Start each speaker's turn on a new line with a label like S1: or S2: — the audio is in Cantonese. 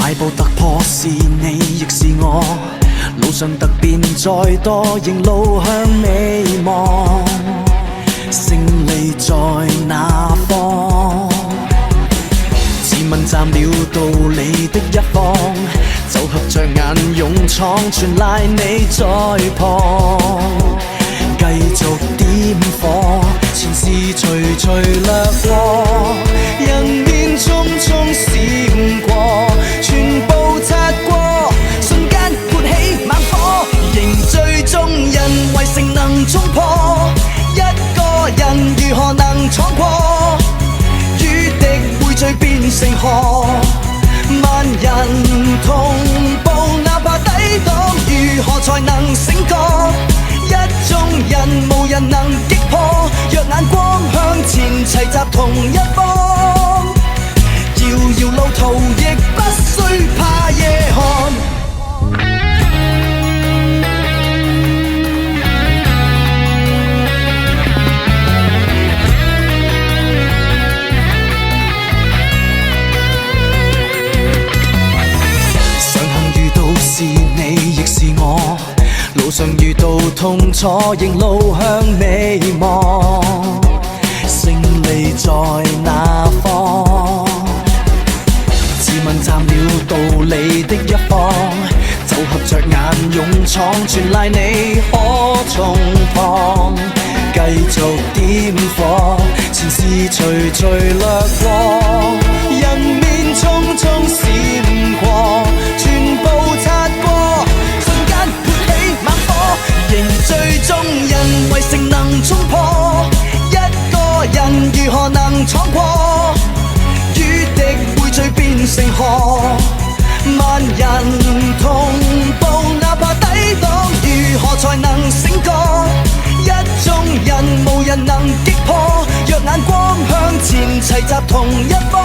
S1: 邁步突破，是你亦是我，路上突變再多，仍路向美望，勝利在哪方？自問站了道理的一方，就合着眼勇闖，全賴你在旁，繼續點火，前事隨隨掠過，人面匆匆閃過，全部擦過，瞬間撥起猛火，凝聚眾人圍城能衝破，一個人如何能闖過？與敵匯聚變成河，萬人同步，哪怕抵擋，如何才能醒覺？一眾人無人能擊破，若眼光向前，齊集同一方，遙遙路途亦不需怕夜寒。是你亦是我，路上遇到痛楚，仍路向美望，勝利在哪方？自問站了道理的一方，就合着眼勇闖，全賴你可從旁，繼續點火，前事隨隨掠過，人面匆匆閃過，全部擦過，瞬間撥起猛火，凝聚眾人圍城能衝破，一個人如何能闖過？與敵匯聚變成河，萬人同步，哪怕抵擋，如何才能醒覺？一眾人無人能擊破，若眼光向前，齊集同一方。